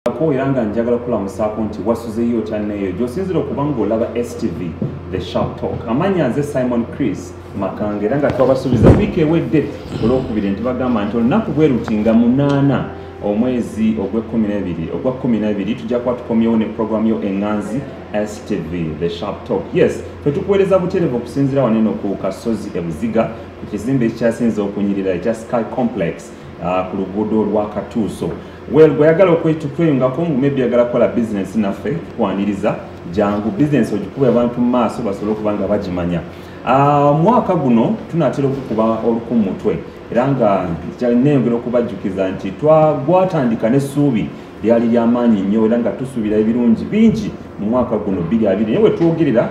Ko iranga njagala kulamusako nti wasuzeyo channeyo gyosinzira okuba ng'olaba STV The Sharp Talk. Amanya nze Simon Chris Makange era nga twabasuubiza wiiki ewedde olwokubiri nti bagamba nti olunaku bwe lutinga 8 omwezi ogwa 12 tujja kuba tukomyewo ne programu yo enganzi STV The Sharp Talk. Yes, twetukuweereza buterevu okusinzira waneno ku Kasozi e Buziga ku kizimbe ekyasinze okunyirira ekya Sky Complex ku luguudo lwa Katuuso. Well, gwayagala okweyungako ngu maybe yagala kukola business naffe tukwaniriza jangu business ogikuba abantu mu maaso basobole okuba nga bagimanya. Mwaka guno tunatera okukuba oluku mu mutwe era nga nengera okubajjukiza nti gwatandika n'essuubi lyali ly'amaanyi nnyo era nga tusuubira ebirungi bingi mu mwaka guno 2020 naye bwe twogerera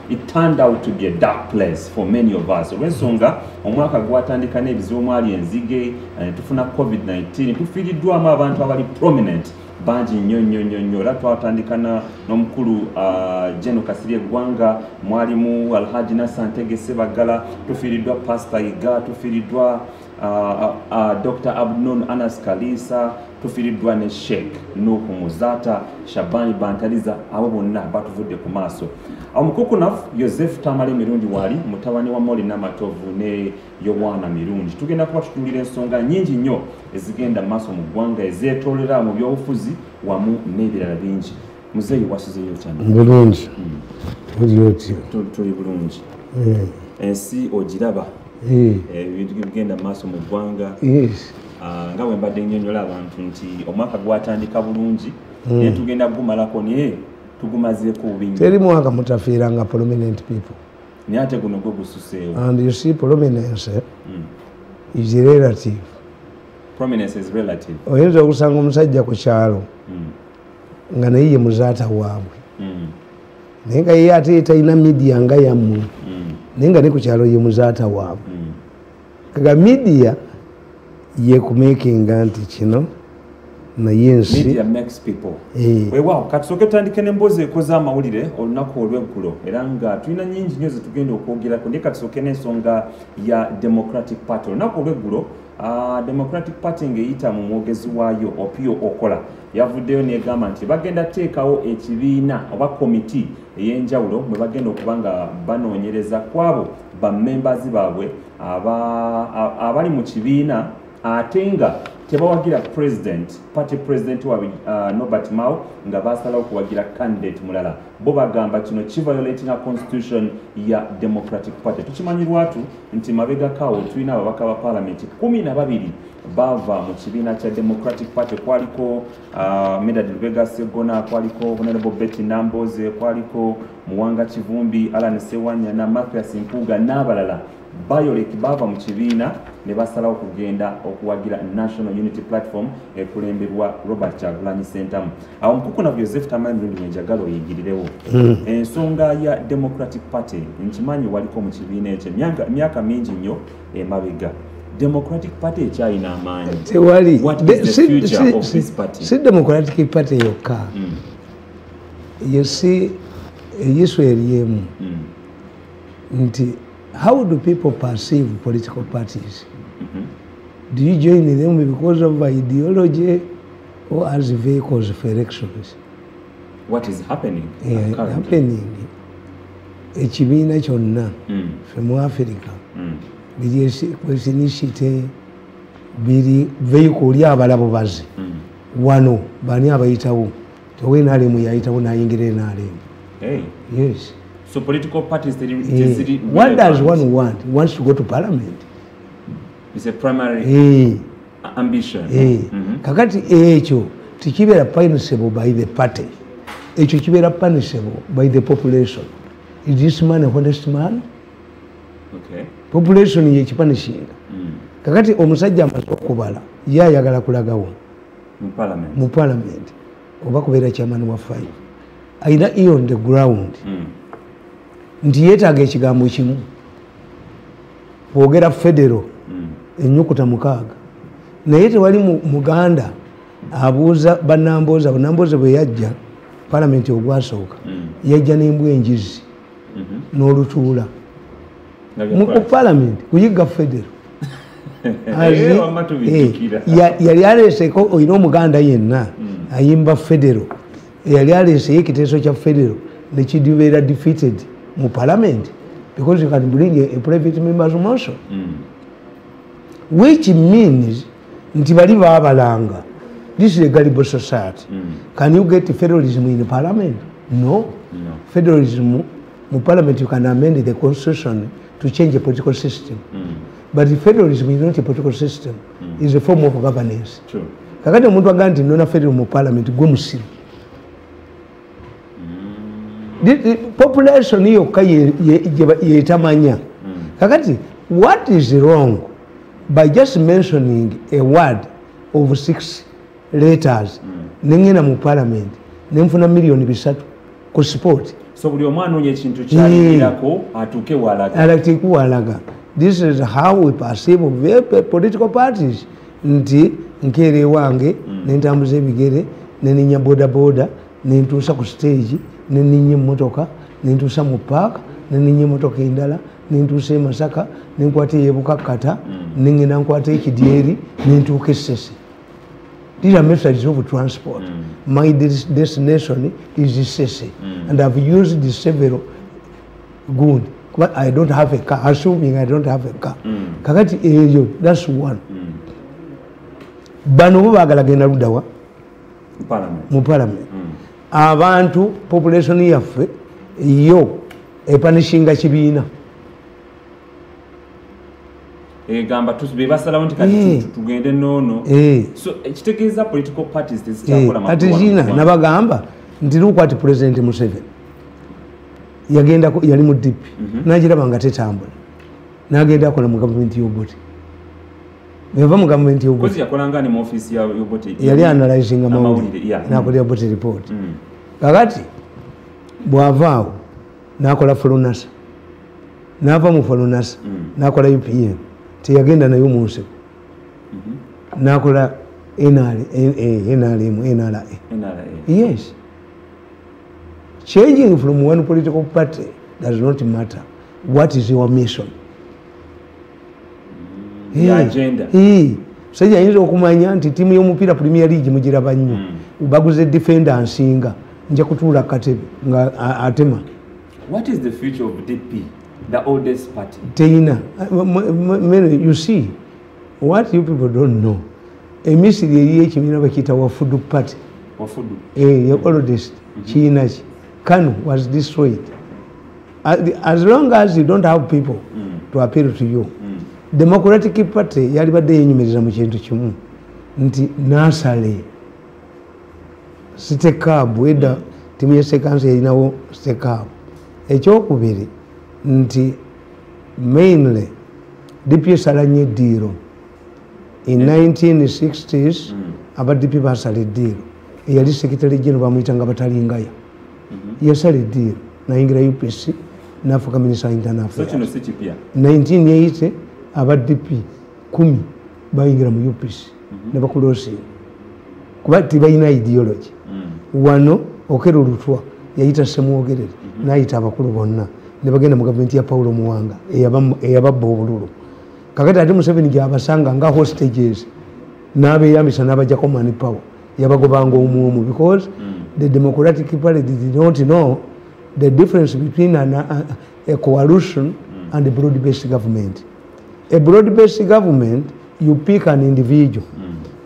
it turned out to be a dark place for many of us. Olw'ensonga omwaka gwatandika n'ebizibu mwali enzige tufuna COVID-19 tufiiriddwamu abantu abali prominent bangi nnyo era twatandika n'omukulu Jeno Kasirye Gwanga mwalimu Alhaji Nasantege Sebagala tufiiriddwa Pastor Iga tufiiriddwa Dr. Abdunun Anas Kalisa tufiiriddwa ne Sheikh Nuhu Muzata Shabani Bantaliza abo bonna batuvudde ku maaso. Omukukunafu Joseph Tamale Mirundi wali mutabani wa Moli Namatovu ne Yowana Mirundi. Tugenda kuba tutungira ensonga nyingi nnyo ezigenda maaso mu ggwanga ezeetoolera mu byobufuzi wamu n'ebirala bingi. Muzeeyi wasuzeyo cyane. Bulungi. Tuli bulungi. Ensi ogiraba. Ebintu bigenda maaso mu ggwanga. Yes. Nga bwe mbadde nnyonnyola abantu nti omwaka gwatandika bulungi naye tugenda gumalako naye tugumazeeko obingi. Teri mwaka mutafiiranga prominent people. Naye ate guno gwe gususeewo. And you see prominence is relative. Prominence is relative. Oyinza okusanga omusajja ku kyalo nga naye ye muzaata waabwe naye nga ye ate talina media nga yammwe naye nga ne ku kyalo ye muzaata waabwe kaga media ye kumakinga nti kino naye ensi media makes people. Weewaawo kati soke tutandike n'emboozi ekoza amawulire olunaku olw'eggulo era nga tulina nyingi nnyo zetugenda okwogerako naye kati soke n'ensonga ya Democratic Party. Olunaku olw'eggulo Democratic Party ng'eyita mu mwogezi waayo Opio Okola yavuddeyo n'egamba nti bagenda teekawo ekibiina oba komiti ey'enjawulo mwe bagenda okuba nga banoonyereza kwabo bammembazi baabwe abali mu kibiina ate nga tebawagira party president wa Norbert Mao nga basalawo kuwagira candidate mulala. Bo bagamba kino kiviolating a constitution ya Democratic Party. Tukimanyi lwatu nti mabega kawo tulina ababaka ba parliament 12 bava mu kibiina kya Democratic Party. Kwaliko Medad Lubega Segona, kwaliko Honorable Betty Namboze, kwaliko Muwanga Kivumbi, Alan Sewanya na mafias Mpuga n'abalala. Bayoleki bava mu kibiina ne basalawo kugenda okuwagira National Unity Platform ekulemberwa Robert Kyagulanyi Ssentamu. Awo Mukukunafu Joseph Tamale Mirundi njagala oyigirirewo ensonga ya Democratic Party nkimanyi waliko mu kibiina ekyo myaka mingi nnyo emabega. Democratic Party ekyalina amaanyi. Tewali. What is the future of this party? Si Democratic Party yokka. You see, Israel yemu. Nti how do people perceive political parties? Do you join them because of ideology or as vehicles for elections? What is happening? Happening. Ekibiina kyonna ffe mu Africa biri kwesinishite biri vehicle ly abalabo bazi wano bani abayitawo towe nalemu yayitawo nayingira enalemu. Yes. So political parties, what does one want? He wants to go to parliament. It's a primary ambition. Kakati ekyo tikibera punishable by the party. Ekyo kibera punishable by the population. Is this man a honest man? Okay. Population ye kipanishinga. Kakati omusajja amaze okubala ye ayagala kulagawo mu parliament oba kubeera chairman wa 5 ayina on the ground nti yeetaaga ekigambo kimu bwogera federo ennyukuta 6 naye tewali muganda abuuza bannambooza bwe yajja palamenti ogwasooka yajja n'embwa enjizi n'olutuula mu palamenti kuyiga federo yali aleeseko olina omuganda yenna ayimba federal eyali aleese ekiteeso kya federal nekidibeera defeated mu parliament because you can bring a private members motion which means nti bali baabalanga. This is a gullible society. Can you get federalism in the parliament? No. Federalism in parliament you can amend the constitution to change the political system. But the federalism is not a political system. It's a form of governance. True. Kakati omuntu agamba nti federal mu parliament gwe musiru. The population yokka yetamanya. Kakati what is wrong by just mentioning a word of 6 letters nengena mu parliament nenfuna million 3 ku support. So buli omwana onye ekintu kyalirako atuke walaga. This is how we perceive political parties. Nti nkere wange nentambuza ebigere neninya boda nentuusa ku stage neninya emmotoka nentuusa mu park neninya emmotoka endala nentuusa Masaka nenkwata eyebukakkata nengena nkwata ekidyeri nentuuka Esese. These are methods of transport. My destination is Esese and I've used the several good. But I don't have a car, assuming I don't have a car. Kakati eyo, that's one. Bano bo bagala genda ludawa mu parliament. Abantu population yaffe yo epanishinga kibiina. Gamba tusbe basalawo nti kati tugende nono. So ekitegeeza political parties tezikyakola makulu. Ati zina nabagamba nti lukwati president Museveni yagenda yali mu DP n'agiraba nga tetambula n'agenda akola mu gavumenti y'Obote. Bweva mu gavumenti y'Obote kozi yakolanga ne mu office ya y'Obote yali analyzing amawulire n'akolera Obote report. Kakati bw'avaawo n'akola Fulunasa n'ava mu Fulunasa n'akola UPM teyagenda nayo mu nseko n'akola NRA. Yes. Changing from one political party does not matter. What is your mission? The agenda. Sajja ayinza okumanya nti tiimu y'omupiira Premier League mugiraba nnyo. Baguze defender nsinga nja kutuula katebe nga atema. What is the future of DP, the oldest party? Teina. You see, what you people don't know. Emisiri eriyo ekibiina bakiyita Wafudu Party. Wafudu. The oldest. Kiina ki. Kanu was destroyed. As long as you don't have people to appeal to you, Democratic Party yali badde yenyumiriza mu kintu kimu nti nasale sitekabu edda timu yesekansi yalinawo sitekabu. Ekyokubiri nti mainly DP esalanye eddiiro. In 1960s aba DP basala eddiiro. Eyali Secretary General bamuyitanga Batalingaya. Yasala eddiiro nayingira UPC n'afuuka Minister Internal Affairs. 1980 aba DP 10 bayingira mu UPC ne bakulosi kuba tibalina ideology. Wano Okero Lutwa yayita Ssemwogerere n'ayita abakulu bonna ne bagenda mu gavumenti ya Paulo Muwanga eyababba obululu. Kakati ate Museveni gy'abasanga nga hostages n'abeeyambisa n'abajjako money power yabagobanga omu because the Democratic Party did not know the difference between a coalition and a broad-based government. A broad-based government, you pick an individual.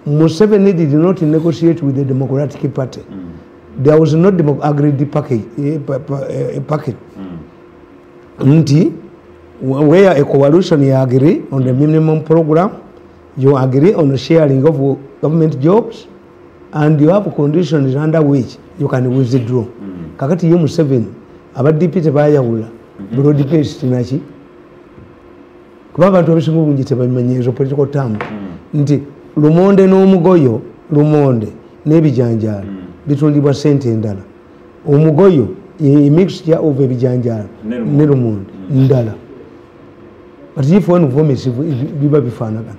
Museveni did not negotiate with the Democratic Party. There was no agreed package. Where a coalition you agree on the minimum program, you agree on the sharing of government jobs, and you have conditions under which you can withdraw. Kakati ye Museveni aba DP tebayawula broad based naki kuba abantu abasinga obungi tebamanyi ezo political term nti lumonde n'omugoyo lumonde n'ebijanjaalo bitundibwa sente endala. Omugoyo a mixture of ebijanjaalo ne lumonde ndala. But if one vomits biba bifaanagana.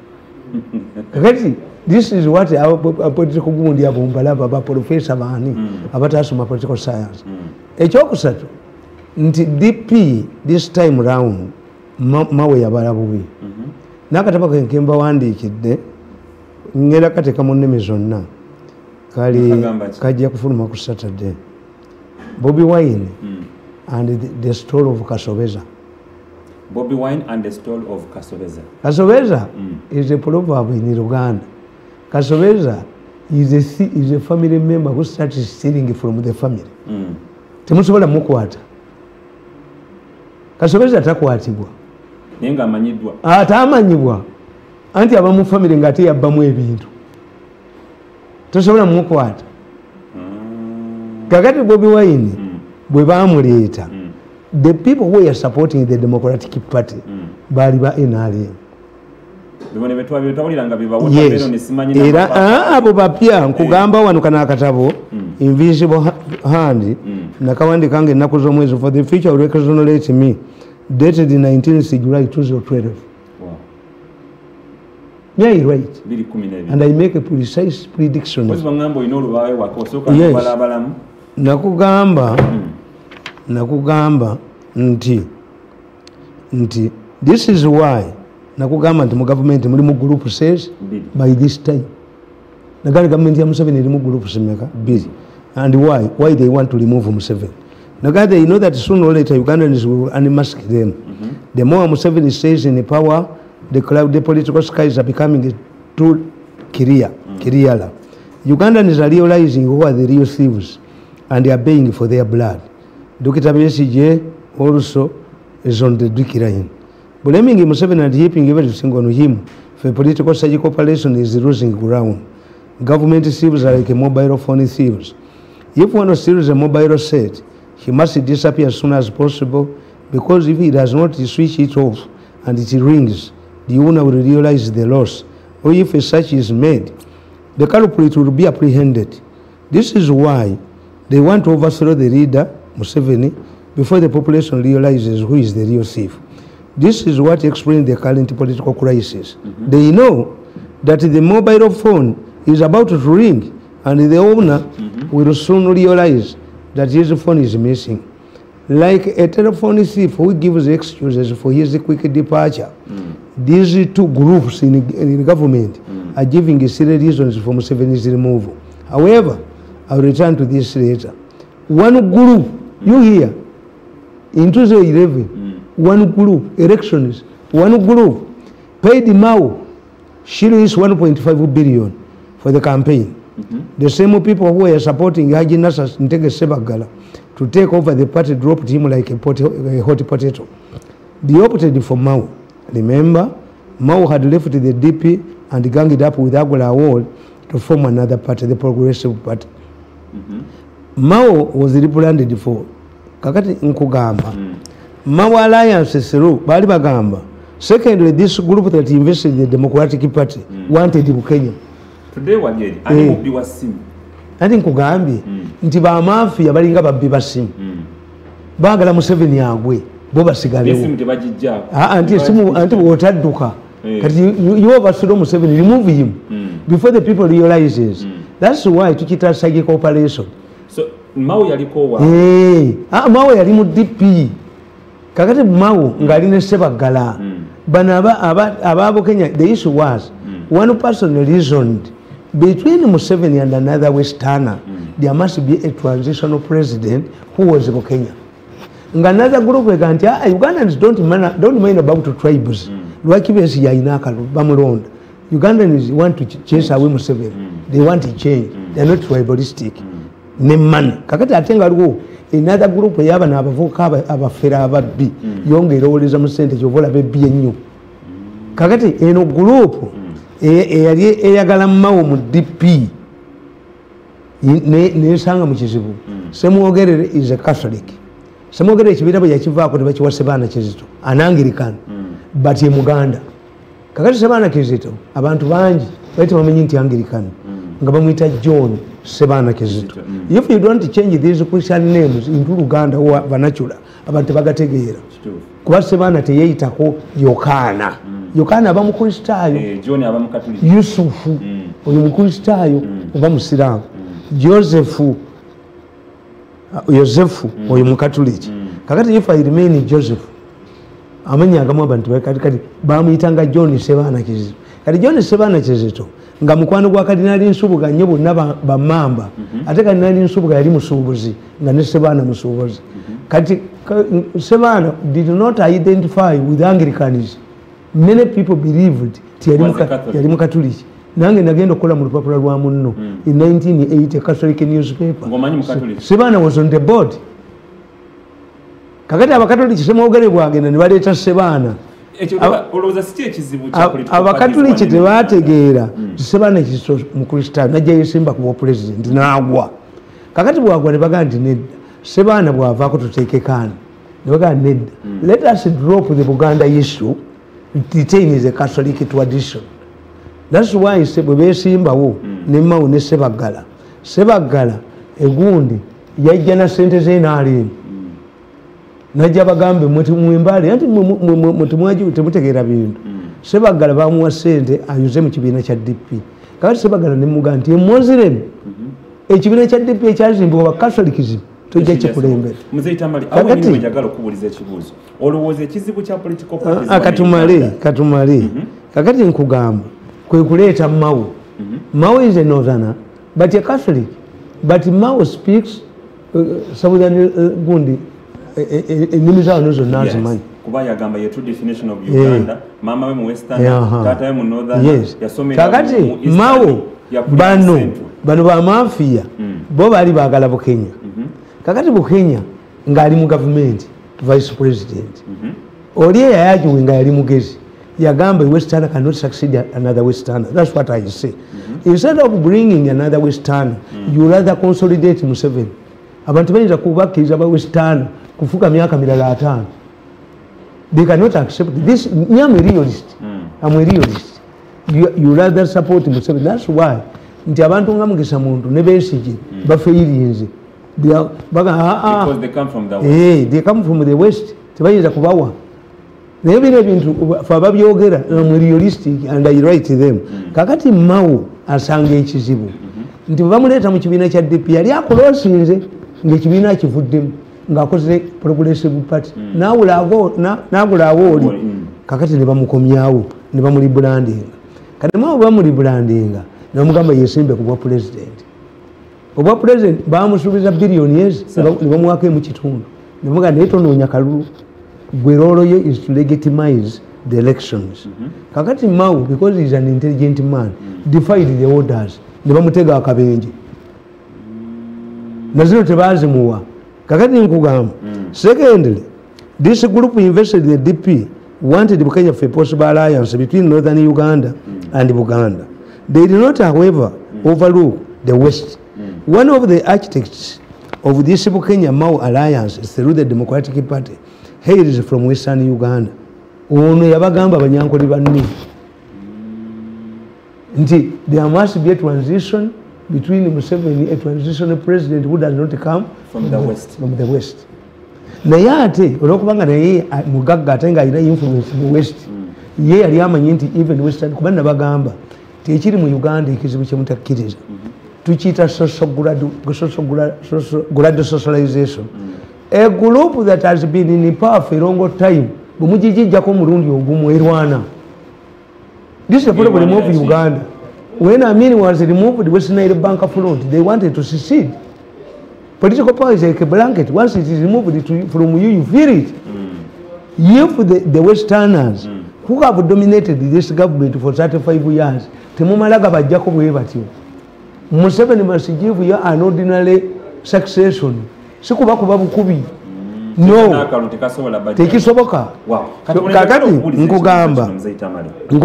Kakati this is what our political gundi abumbalaba aba professor bani abatasoma political science. Ekyokusatu nti DP this time round mawe yabala bubi. Nakataba kenkemba wandiikidde ngera kateka mu nnimi zonna. kajja kufuluma ku Saturday. Bobi Wine and the story of Kasoveza. Bobi Wine and the story of Kasoveza. Kasoveza is a proverb in Uganda. Kasoveza is a family member who started stealing from the family. Temusobola mukwata. Kasoveza takwatibwa. Nenga amanyidwa. Atamanyibwa. Anti abamu family ngate yabbamu ebintu. Tosobola mukwata. Kakati Bobi Wine bwe bamuleeta. The people who are supporting the Democratic Party bali ba NRM. Yes. Era abo bapya nkugamba wano kana akatabo Invisible Hand nakawandi kange ennaku z'omwezi for the future will exonerate me dated 19th July 2012. Wow. Yeah, you're right. And I make a precise prediction. Yes. Nakugamba nti this is why nakugamba nti mu government muli mu group says by this time nagali government ya Museveni iri mu group semeka busy. And why they want to remove Museveni? Nagali they know that sooner or later Ugandans will unmask them. The more Museveni stays in power, the political skies are becoming too clear. Ugandans are realizing who are the real thieves and they are paying for their blood. Dr. Besigye also is on the Duke line. Blaming Museveni and heaping everything on him for political surgical operation is losing ground. Government thieves are like a mobile phone thieves. If one steals a mobile set, he must disappear as soon as possible because if he does not switch it off and it rings, the owner will realize the loss. Or if a search is made, the culprit will be apprehended. This is why they want to overthrow the leader, Museveni, before the population realizes who is the real thief. This is what explains the current political crisis. They know that the mobile phone is about to ring and the owner will soon realize that his phone is missing. Like a telephone thief who gives excuses for his quick departure, these two groups in government are giving silly reasons for Museveni's removal. However, I'll return to this later. One group, you hear, in 2011, one group, elections, one group paid Mao shillings 1.5 billion for the campaign. The same people who were supporting Haji Nasser Ntege Sebagala to take over the party dropped him like a hot potato. They opted for Mao. Remember, Mao had left the DP and ganged up with Agola Awol to form another party, the Progressive Party. Mao was rebranded for kakati nkugamba Mao alliance through bali bagamba. Secondly, this group that invested in the Democratic Party wanted in Kenya. Today wageri ani mubbi wa simu. Ati nkugambye nti ba mafia balinga babbi basimu. Bagala Museveni agwe bo basigalewo. Simu tebajijja. Anti simu anti wotadduka. Kati you overthrow Museveni, remove him before the people realizes. That's why tukita surgical operation. So Mao yaliko wa. Mao yali mu DP. Kakati Mao ngali ne Sebagala. Bana ababo Kenya, the issue was one person reasoned between Museveni and another Westerner, there must be a transitional president who was in Kenya. Another group Ugandans don't mind about tribes. Ugandans want to chase away Museveni. They want to change. They are not tribalistic. Kakati atenga lugo another group yaba na abavuka abafera ababbi yongera oleza mu sente kyovola bebbi ennyo. Kakati eno group eyali eyagala Mao mu DP nesanga mu kizibu. Semwogerere is a Catholic. Semwogerere ekibirabo yakivaako tebakiwa Sebaana Kizito Ananglican but ye Muganda. Kakati Sebaana Kizito abantu bangi bali bamenyi nti Anglican nga bamwita John Sebaana Kizito. If you don't change these Christian names into Uganda or Vanachula abantu bagategeera kuba Sebaana teyeyitako Yokaana. Yokaana aba mukristaayo, John aba mukatoliki, Yusufu oyo mukristaayo oba musiraamu, Yosefu oyo mukatoliki. Kakati if I remain Joseph amanya agamu abantu kati bamuyitanga John Sebaana Kizito. Kati John Sebaana Kizito nga mukwano gwa Kardinali Nsubuga nnyo bonna bamamba ate Kardinali Nsubuga yali musuubuzi nga ne Ssebaana musuubuzi kati Ssebaana did not identify with Anglicanism. Many people believed yali mukatuliki nange nagenda okukola mu lupapula lwa munno in 1980 Catholic newspaper. Ssebaana was on the board. Kakati abakatoliki semwogere bwagenda ne baleeta Ssebaana. Abakatoliki tebategeera Ssebaana kiso mukristaayo najja yesimba ku bwapulezidenti n'agwa. Kakati bwagwa ne bagamba nti nedda Ssebaana bw'avaako tuteeke kaani ne bagamba nedda let us drop the Buganda issue. Retain is a Catholic tradition. That's why bwe beesimbawo ne Mao ne Ssebaggala egundi yajja na ssente ze n'alimba najja bagambe mwembale anti temutegeera bintu. Ssebaggala bamuwa ssente ayuze mu kibiina kya DP. Kakati Ssebaggala ne mugamba nti Muslim ekibiina kya DP ekyazimbibwa ba Catholicism tojja kikulembera. Kakati njagala okubuuliza ekibuuzo olowooza ekizibu kya political parties katumale kakati nkugamba kwe kuleeta Mao. Mao is a northerner but a Catholic, but Mao speaks southern gundi ennimi zaano zonna azimanyi kuba yagamba ye true definition of Uganda mama we mu western tata we mu northern yasomera kakati Mao bano ba mafia bo bali baagala Bukenya. Kakati Bukenya ng'ali mu government vice president oli eyayajuwe nga yali mugezi yagamba Westerner cannot succeed another Westerner. That's what I say. Instead of bringing another Westerner, you rather consolidate Museveni. Abantu bayinza kubakkiriza ba Westerner kufuka myaka mirala 5. They cannot accept this. I'm a realist. I'm a realist. You rather support Museveni. That's why nti abantu nga Mugisa Muntu ne Besigye bafeyirinze. Because they come from the west. They come from the west. Tebayinza kubawa. Naye bino ebintu faba byogera I'm realistic and I write them. Kakati Mao asanga ekizibu nti bamuleeta mu kibiina kya DP yali akoloosinze ng'ekibiina kivuddemu ng'akoze progressive party n'agula awooli kakati ne bamukomyawo ne bamulibrandinga kati Mao bamulibrandinga ne bamugamba yesimbe ku bwa president. Obwa president bamusuubiza biliyoni ne bamuwaako mu kitundu ne bamugamba naye tonoonya kalulu gwe role ye is to legitimize the elections. Kakati Mao, because he is an intelligent man, defied the orders. Ne bamutega akabenje. Nazino tebazimuwa. Kakati nkugamba. Secondly, this group invested in the DP wanted Bukenya for a possible alliance between northern Uganda and Buganda. They did not, however, overlook the West. One of the architects of this Bukenya Mao alliance is through the Democratic Party. Hails from Western Uganda. Ono yabagamba banyankoli banne nti there must be a transition between Museveni, a transitional president who does not come from the west. Naye ate olwokubanga naye mugagga ate nga alina influence mu west ye yali amanyi nti even western kuba nabagamba tekiri mu Uganda ekizibu kyemutakkiriza tukiyita social grad socialization. A group that has been in power for a long time, bumujijijjako omulundi ogumu erwana. This is the problem of Uganda. When Amin was removed, the Western Nile Bank afloat, they wanted to secede. Political power is like a blanket. Once it is removed from you, you feel it. If the Westerners who have dominated this government for 35 years, temumalaga bajjako bwe batyo. Museveni must give you an ordinary succession. Sikuba kuba bukubi. No. Tekisoboka. Kakati nkugamba.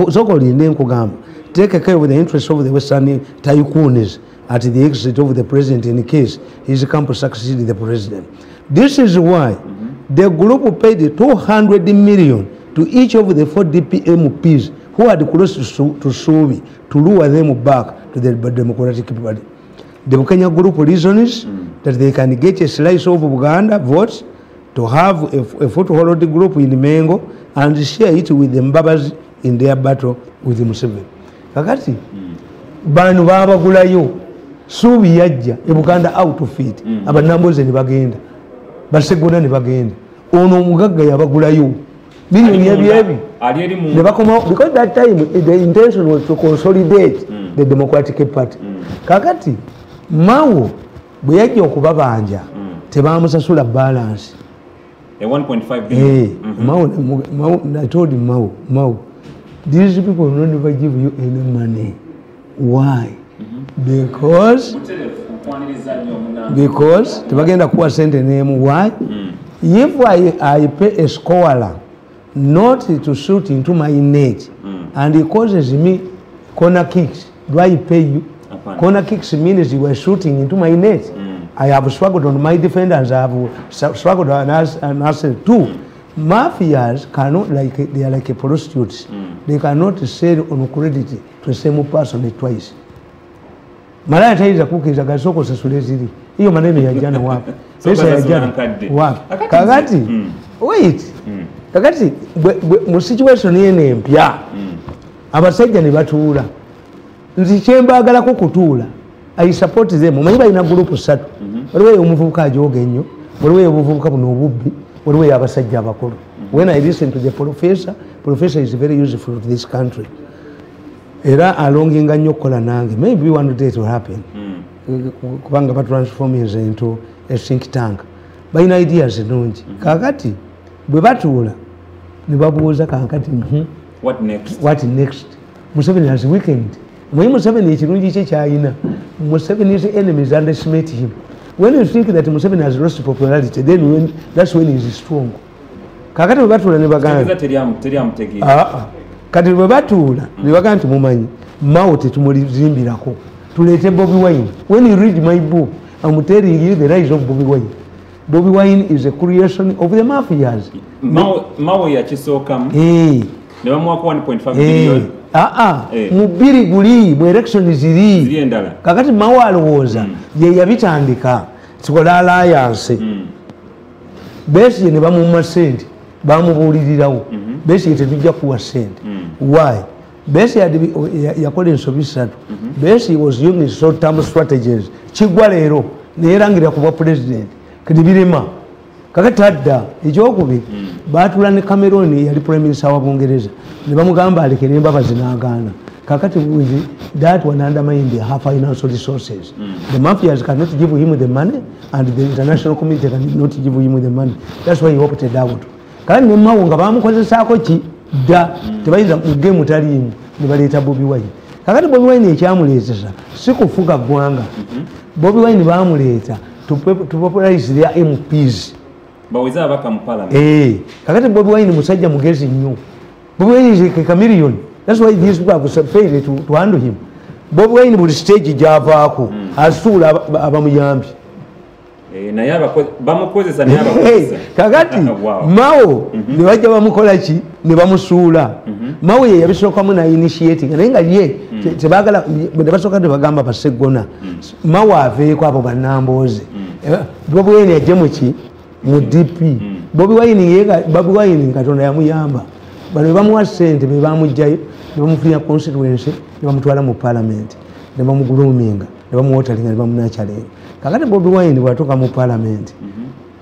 Soko linde nkugamba. Take care of the interests of the Western tycoons at the exit of the president in case his camp succeed the president. This is why the group paid 200 million to each of the 4 DP MPs who had crossed to Subi to lure them back to the Democratic Party. The Bukenya group reasons that they can get a slice of Uganda votes to have a foothold group in Mengo and share it with the Mbabas in their battle with Museveni. Kakati banu babagulayo Subi yajja Buganda out of it abanamboze ne bagenda basegona ne bagenda ono omugagga yabagulayo million yabyebi ne bakoma because that time the intention was to consolidate the Democratic Party. Kakati Mao bwe yajja okubabanja tebamusasula balance. A 1.5 billion. Mao, I told him, Mao, these people will never give you any money. Why? Because tebagenda kuwa sente name. Why? If I pay a scholar not to shoot into my net and he causes me corner kicks, do I pay you? Corner kicks means you were shooting into my net. I have struggled on my defenders. I have struggled on us and us too. Mafias cannot, like they are like a prostitutes. They cannot sell on credit to the same person twice. Malaya taiza kukiza gasoko sasulezili. Hiyo maneno ya jana wapi? Pesa ya jana wapi? Kakati, wait. Kakati, mu situation yene mpya. Abasajja ne batuula. Nzi kyembagala kukutuula. I support them. Omanyi ina group 3. Waliwo omuvubuka ajoga ennyo, waliwo obuvubuka buno obubbi, waliwo abasajja abakulu. When I listen to the professor is very useful to this country. Era alonginga nnyo okukola nange. Maybe one day it will happen. Kubanga batransform us into a think tank. Balina ideas ennungi. Kakati bwe batuula ne babuuza kakati what next? Museveni has weekend. Museveni ekirungi kye kyayina. Museveni's enemies underestimate him. When you think that Museveni has lost popularity, then that's when he is strong. Kakati bwe batuula ne bagamba kati bwe batuula ne bagamba nti mumanyi Mao tetumulizimbirako tuleete Bobi Wine. When you read my book, I'm telling you the rise of Bobi Wine. Bobi Wine is a creation of the mafias. Mao yakisookamu ne bamuwako 1.5 billion. Mubiri guli mu election ziri endala. Kakati Mao alowooza ye yabitandika sikola alliance. Besigye ne bamumma sente bamubuulirirawo. Besigye tetujja kuwa sente. Why? Besigye yakola ensobi 3. Besigye was using short-term strategies. Kigwa leero neerangirira kuba president kati birema. Kakati adda ekyokubiri baatula ne Cameron yali prime minister wa Bungereza ne bamugamba alekere embabazi n'agaana. Kakati with that one undermine their financial resources. The mafias cannot give him the money and the international community cannot give him the money. That's why he opted out. Kale ne Mao nga bamukozesaako ki dda tebayinza mu game taliimu ne baleeta Bobi Wine. Kakati Bobi Wine ekyamuleetesa si kufuga ggwanga. Bobi Wine baamuleeta to popularize their MPs. Baweza abaka mu parliament. Kakati Bobi Wine musajja mugezi nnyo. Bobi Wine is a chameleon. That's why these people have failed to handle him. Bobi Wine buli stage gyavaako asuula abamuyambi. Naye bamukozesa naye abakozesa. Kakati Mao ne bajja bamukola ki ne bamusuula. Mao ye yabisookamu na initiating naye nga ye tebaagala bwe basooka ne bagamba baseggona. Mao aveeko abo bannambooze. Bobi Wine yajje mu ki mu DP. Bobi Wine Katonda yamuyamba. Bano bamuwa ssente be bamugjayo ne bamufunira constituency ne bamutwala mu parliament ne bamuguluminga ne bamuwotalinga ne bamunakyalenga. Kakati Bobi Wine bwatuuka mu parliament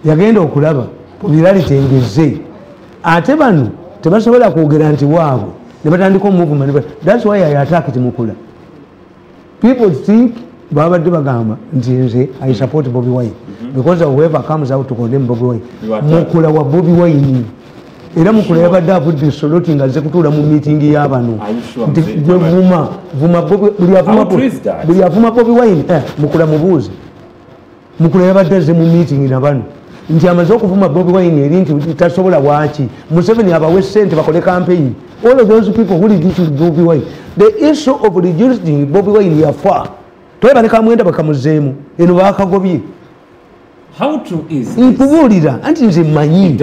yagenda okulaba popularity engeze ate bano tebasobola kwogera nti waabwe ne batandika omuvuma. That's why I attack Mukula. People think babadde bagamba nti nze I support Bobi Wine because whoever comes out to condemn Bobi Wine Mukula wa Bobi Wine. Era Mukula yabadde avudde soloti nga azze kutuula mu meeting y'abano nti vuma buli avuma Bobi Wine Mukula mubuuze. Mukula yabadde azze mu meeting nabano nti amaze okuvuma Bobi Wine eri nti tasobola waaki Museveni abawe ssente bakole campaign. All of those people who reduced Bobi Wine, the issue of reducing Bobi Wine yafa toyeba ne kamwenda bakamuzeemu eno bakagobye. How true is nkubuulira anti nze mmanyi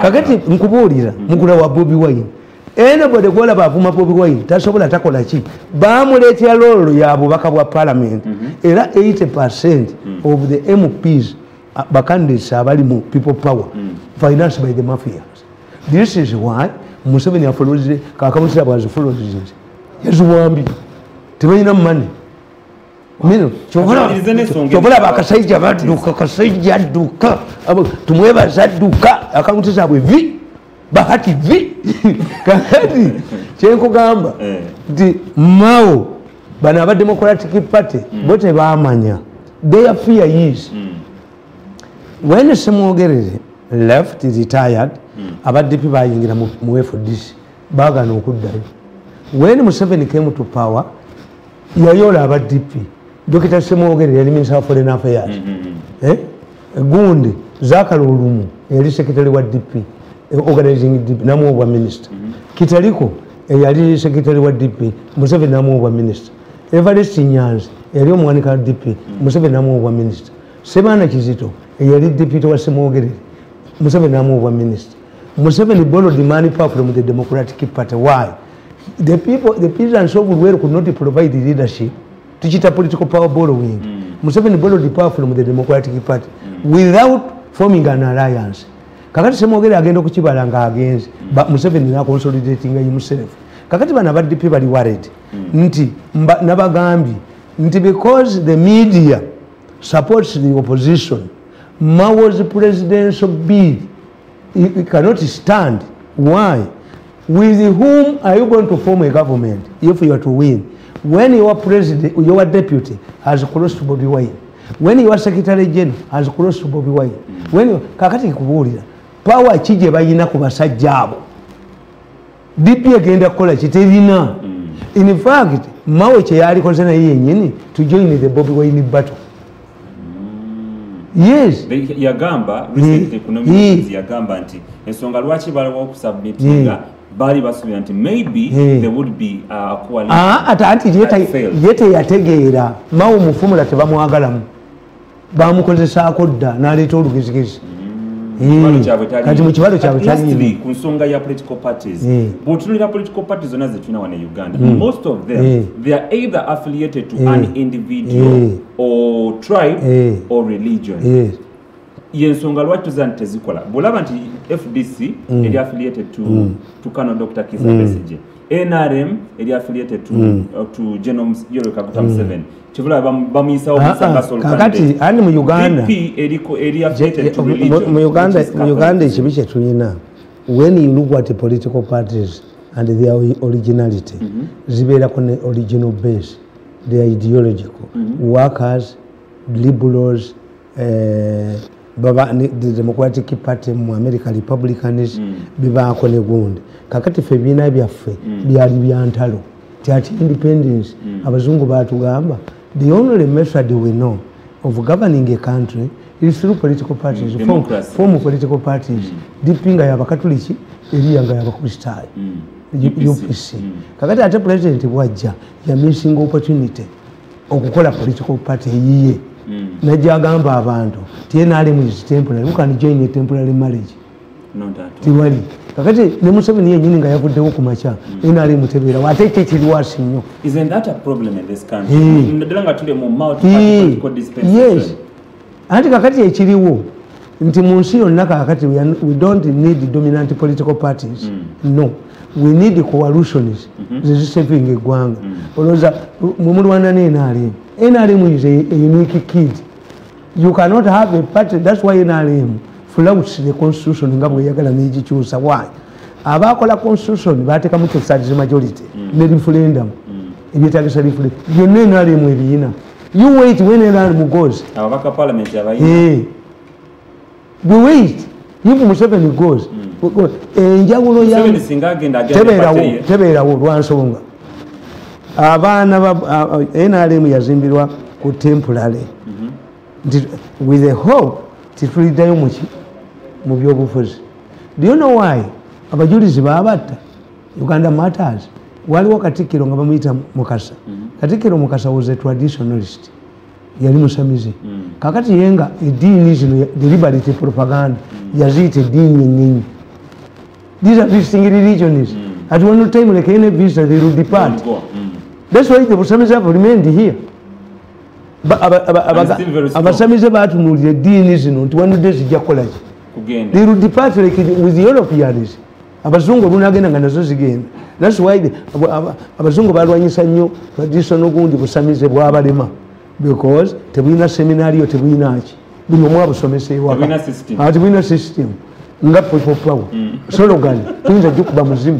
kakati nkubuulira Mukula wa Bobi Wine anybody gwolaba avuma Bobi Wine tasobola takola ki baamuleetera loolo ya bubaka bwa parliament era 80% of the MPs bacandidates abali mu people power financed by the mafias. This is why Museveni afolozire kakamusira bwazifolozire yaziwambi tebalina money. Chobola bakasajja badduka kasajja adduka tumwebaza adduka akaunti zaabwe vi bahati vi kakati kyenkugamba nti Mao bano aba Democratic Party bo tebamanya. Their fear is when Semwogerere left, retired, aba DP bayingira mu FDC bagana okuddayo. When Museveni came to power, yayola aba DP. Dr. Semwogerere yali Minister of Foreign Affairs. Gundi Zakalulumu yali Secretary wa DP, organizing DP namuwa Minister. Kitaliko yali Secretary wa DP, Museveni namuwa Minister. Evariste Nyanzi yali omwanika DP, Museveni namuwa Minister. Sebana Kizito yali Deputy wa Semwogerere, Museveni namuwa Minister. Museveni borrowed the money power from the Democratic Party. Why? The peasants of Bulwer could not provide the leadership to cheat a political power borrowing. Museveni borrowed the power from the Democratic Party without forming an alliance. Kakati Semwogerere agenda kukibalanga against, but Museveni na consolidating himself. Kakati bana ba DP bali worried. Nti nabagambi nti because the media supports the opposition, Mao's presidential bid it cannot stand. Why? With whom are you going to form a government if you are to win? When your president, your deputy has crossed to Bobi Wine, when your secretary general has crossed to Bobi Wine, when you kakati kubulira power chije bayina ku basajja abo DP agenda kola kiterina. In fact, Mao che yali kozena yennyini to join the Bobi Wine battle. Yes. Yagamba recently kuna mwizi yagamba nti ensonga lwaki balawo okusubmitinga bali basubira nti maybe there would be a coalition. Ata anti yete yategeera Mao mufumula tebamwagalamu bamukozesaako dda n'aleeta olugezigezi. Kati mu kibalo kyabwe kyali ku nsonga ya political parties. Bw'otunulira political parties zonna zetulina wano e Uganda, most of them they are either affiliated to an individual or tribe or religion. Yensonga lwaki tuza nti tezikola. Bw'olaba nti FDC eri affiliated to Colonel Dr. Kizza Besigye, NRM eri affiliated to General Yoweri Kaguta Museveni. Chivula bamuyisa obusanga sol kakati ani mu Uganda DP eri affiliated to religion. Mu Uganda ekibi kye tulina, when you look at the political parties and their originality, zibeerako ne original base, they are ideological. Workers, liberals, the Democratic Party mu America, Republicans, bibaako ne gundi. Kakati fe biina byaffe byali byantalo. Tiati independence, abazungu batugamba, the only method we know of governing a country is through political parties, form of political parties. Dipinga ya bakatuliki, eriyanga ya bakristaayo. UPC. Kakati ate president bwajja ya missing opportunity okukola political party yiye. Najja agamba abantu, TNRM is temporary, you can join a temporary marriage. Not that. Tiwali. Kakati ne Museveni yennyini nga yavuddewo ku makya NRM tebeera ate ekirwasi nnyo. Isn't that a problem in this country? Ndala nga tuli mu multi-political dispensation. Yes. Anti kakati ekiriwo nti mu nsi yonna kakati we don't need dominant political parties. No. We need coalitions ziziseving eggwanga. Olowooza mu mulwana ne NRM. NRM is a unique kid. You cannot have a party. That's why NRM flouts the constitution nga bweyagala n'egikyusa. Why? Abakola constitution bateekamu two-thirds majority ne referendum ebyetagisa referendum byonna NRM ebiyina. You wait when NRM goes. Ababaka parliament abayina. You wait. If Museveni goes. Enjawulo ya Museveni singa agenda tebeerawo lwansonga. Abaana NRM yazimbirwa ku temporary. With the hope tituliddayo mu byobufuzi. Do you know why? Abajulizi babatta Uganda Matters. Waliwo Katikkiro nga bamuyita Mukasa. Katikkiro Mukasa was a traditionalist. Yali musamizi. Kakati yenga eddiini zino deliberate propaganda yaziyita eddiini ennyinyi. These are visiting religions. At one time like any visitor they will depart. That's why the Busamizi have remained here. Abasamize batunuulira eddiini zino nti wanudde zijja kukola ki? They will depart like with the Europeans. Abazungu olunagenda nga nazo zigenda. That's why abazungu balwanyisa nnyo traditional gundi busamize bwabalema. Because tebulina seminariyo tebulina ki. Buli omu abusomesa ewaka. Tebulina system. Nga people power. Slogan. Tuyinza jjukuba muzimu.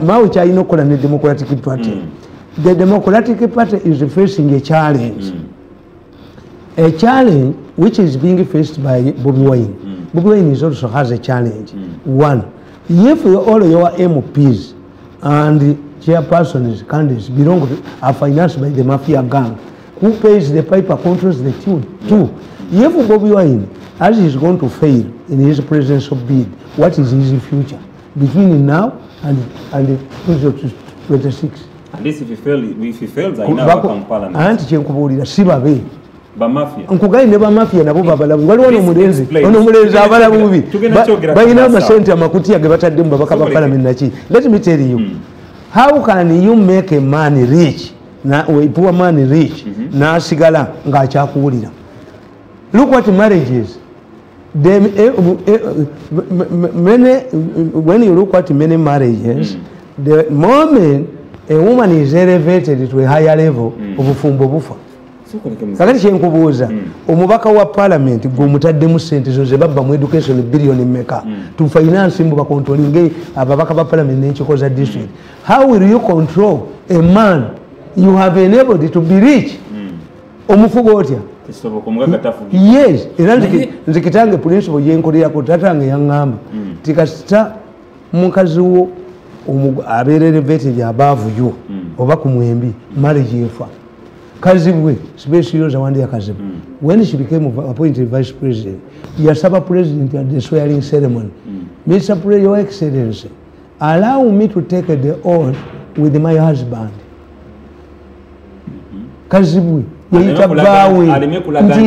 Mao kyalina okukola ne Democratic Party. The Democratic Party is facing a challenge. A challenge which is being faced by Bobi Wine. Bobi Wine is also has a challenge. One, if all your MPs and chairpersons, candidates are financed by the mafia gang, who pays the piper controls the tune. Two, if Bobi Wine, as he is going to fail in his presidential bid, what is his future between now and 2026? At least if he fails, I never come parliament. Anti chenkubuulira sibabe. Bamafia. Nkugayi ne bamafia nabo babalabu. Waliwo n'omulenzi abalabubi. Balina amasente amakutiya ge bataddemu babaka ba parliament naki. Let me tell you. How can you make a man rich? A poor man rich n'asigala ng'akyakuwulira. Look what marriage is. When you look at many marriages, the moment a woman is elevated to a higher level obufumbo bufa. Kakati kyenkubuuza omubaka wa parliament gw'omutaddemu ssente zo ze babba mu education billion mmeka to finance mbu bakontrolinge ababaka ba parliament n'ekikoza district. How will you control a man you have enabled to be rich? Omufuga otya? Yes, era nze kitange principle yenkolerako tatange yaŋŋamba tikasita mukazi wo abeera elevated above you oba ku mwembi marriage efa. Kazibwe special zawandi ya Kazibwe when she became appointed vice president yasaba president at the swearing ceremony, Mr. President, Your Excellency, allow me to take the oath with my husband. Kazibwe she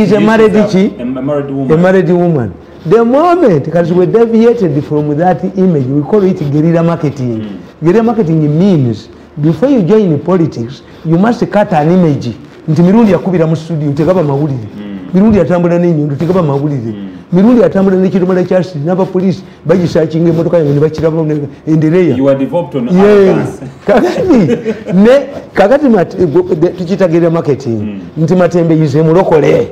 is a married woman. The moment Kazibwe deviated from that image, we call it guerrilla marketing. Guerrilla marketing means before you join politics, you must cut an image. Nti Mirundi yakubira mu studio tegaba mawulire. Mirundi atambula n'ennyundo tegaba mawulire. Mirundi atambula n'ekidomala kya siri n'aba police bagisakinga emmotoka yange ne bakiraba endereya. You are developed on advance. Kakati tukitagira marketing. Nti Matembe yize mulokole.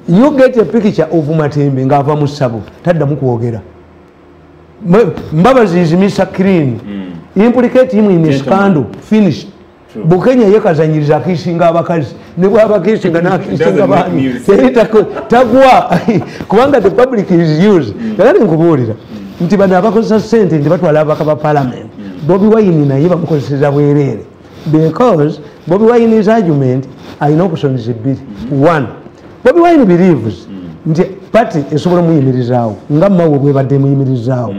You get a picture of Matembe ng'ava mu ssabo taddamu kwogera. Mbabazi is Mr. Clean. Implicate him in a scandal. Finished. Bukenya yekazanyiriza akisinga abakazi ne bwaba akisinga n'akisinga bani tagwa kubanga the public is used. Kale nkubuulira nti bano abakozesa ssente nti batwala abaka ba parliament. Bobi Wine naye bamukozeseza bwereere because Bobi Wine's argument alina okusomesa ebbiri. One, Bobi Wine believes nti party esobola muyimirizaawo nga mmawe bwebadde muyimirizaawo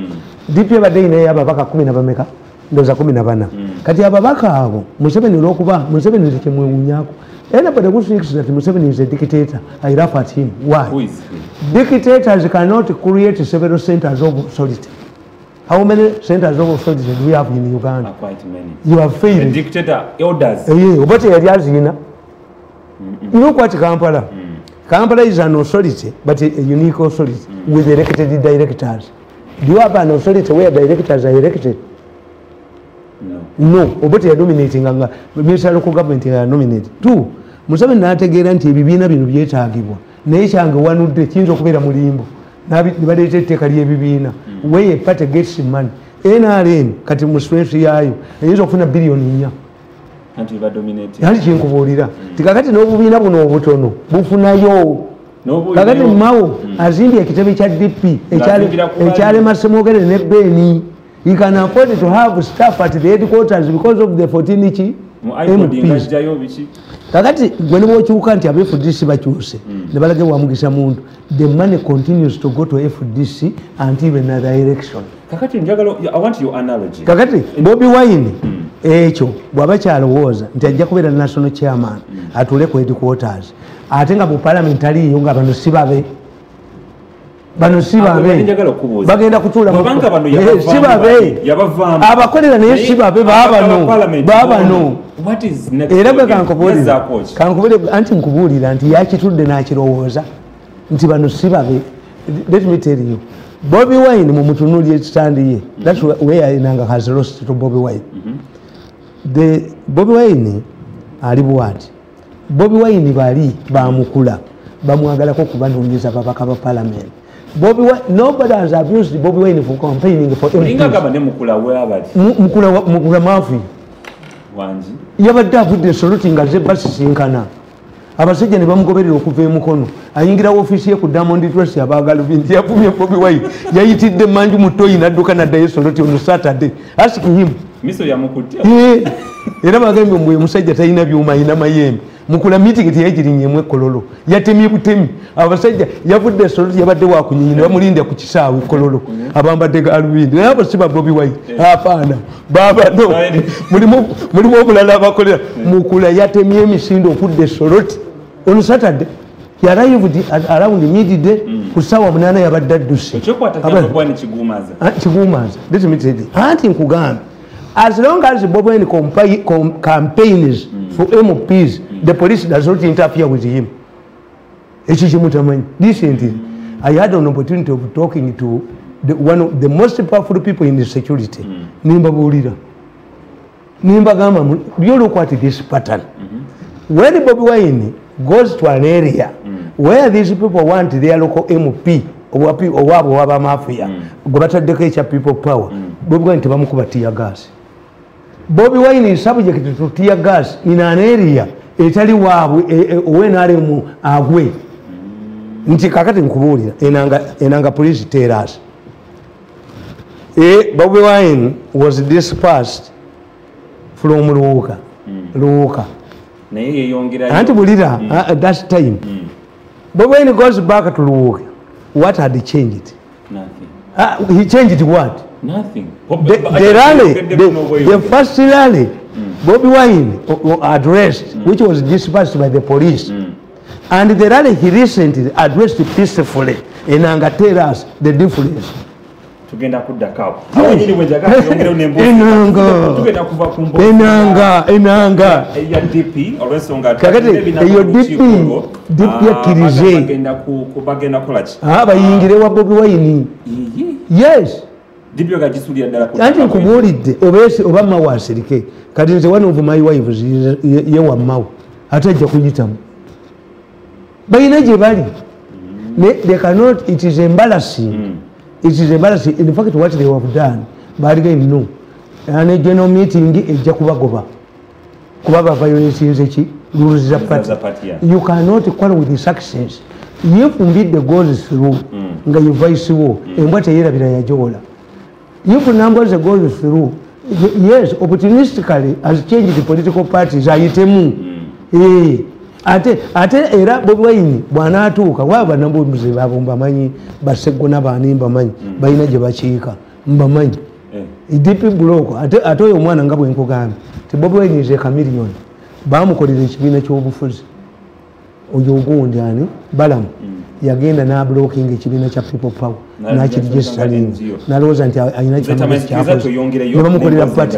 DP ebadde inayo ababaka 10 na bameka ndoza 14. Kati ababaka abo Museveni olwokuba Museveni tekimwewunyako. Anybody who thinks that Museveni is a dictator, I laugh at him. Why? Who is he? Dictators cannot create several centers of authority. How many centers of authority do we have in Uganda? Quite many. You have failed. The dictator orders. But you look at Kampala. Kampala is an authority, but a unique authority with elected directors. Do you have an authority where directors are elected? No, oboti ya dominating anga minister local government ya nominate. Two, Museveni n'ategeera nti ebibiina bino byetaagibwa naye kyange wanudde kiyinza okubeera mulimbo nibaleeta etteeka ly'ebibiina where a party gets money. NRM kati mu space yaayo eyinza okufuna biliyoni 4 anti kyenkubuulira tikakati n'obubiina buno obutono bufunayo kakati Mao azimbye ekitebe kya DP ekyalema Semogere ne Beni. You can afford to have staff at the headquarters because of the 14 MPs. Kakati when we chuka nti FDC bakyuse ne balage bwamugisa muntu, the money continues to go to FDC until another election. Kakati njagalo, I want your analogy. Kakati Bobi Wine ekyo bwaba kyalowooza nti ajja kubeera national chairman atule ku headquarters ate nga mu parliament aliyo nga bano sibabe bagenda kutuula sibabe abakolera naye sibabe baabano era bwe kankubuulira anti nkubuulira nti yakitudde n'akirowooza nti bano sibabe. Let me tell you, Bobi Wine mu mutunuulira ekitandi ye, that's where Inanga has lost to Bobi Wine. Bobi Wine ali bwati. Bobi Wine bali bamukula bamwagalako kubanoonyeza babaka ba parliament. Bobi Wine, nobody has abused Bobi Wine for campaigning for mukula mafi yabadde avudde esoluti nga ze basisinkana abasajja ne bamugoberera okuva emukono ayingira ofiisi ye ku Diamond Trust abaagala binti yavumye Bobi Wine yayitidde manju mutoyi nadduka naddayo esoluti on Saturday ask him miso yamukutte era bagambye mwe musajja talina byuma ayina mayembe mukula meeting teyagirinyemu ekololo yatemye butemi abasajja yavudde esoluti yabadde wakunyinyina bamulinda ku kisaawe ekololo abambadde galubindi naye abo si ba Bobi Wine apaana baba no mulimu obulala abakolera mukula yatemye emisindo okudde esoluti on Saturday he arrived around midday ku ssaawa 8 yabadde adduse kigumaza let me tell you anti nkugamba as long as Bobi Wine campaigns for MPs, the police does not interfere with him. Recently, I had an opportunity of talking to one of the most powerful people in the security, Nimba Bulira. Nimba Gama, you look at this pattern. When Bobi Wine goes to an area where these people want their local MP, or Waba Mafia, Gobata people power, Bobi Wine Tabamukuba tear gas. Bobi Wine is subject to tear gas in an area etali waabwe when aremu agwe nti kakati nkubulira enanga police tell us Bobi Wine was dispersed from Luuka naye yongera anti bulira at that time Bobi Wine goes back to Luuka. What had changed? Nothing. He changed what? Nothing. The rally, the first rally, Bobi Wine addressed, which was dispersed by the police, and the rally he recently addressed peacefully, and Anga tell us the difference. Enanga kakati eyo DP yakirize bayingire wa Bobi Wine. Yes. Anti nkubulidde oba mawe asirike kati nze one of my wives ye wammawo ate ajja kuyitamu balina gye bali they cannot. It is embarrassing. It is embarrassing. In fact, what they have done baaliga no and general meeting ejja kubagoba kuba violations eki rules za party. You cannot quarrel with the success if the goes through nga you vice wo embwa teyerabira yajola. If numbers goes through, yes, opportunistically has changed the political parties. Ayitemu, ate era Bobi Wine bwana atuuka waba nambo muzibabo mbamanyi basegona bani mbamanyi balina gye bakiika mbamanyi DP block ate oyo omwana nga bwe nkugambye ti Bobi Wine is a chameleon bamukolera ekibiina ky'obufuzi oyo ogundi ani balamu yagenda na blocking ekibiina kya people power nakiregistaring nalowooza nti ayina kyamukolera party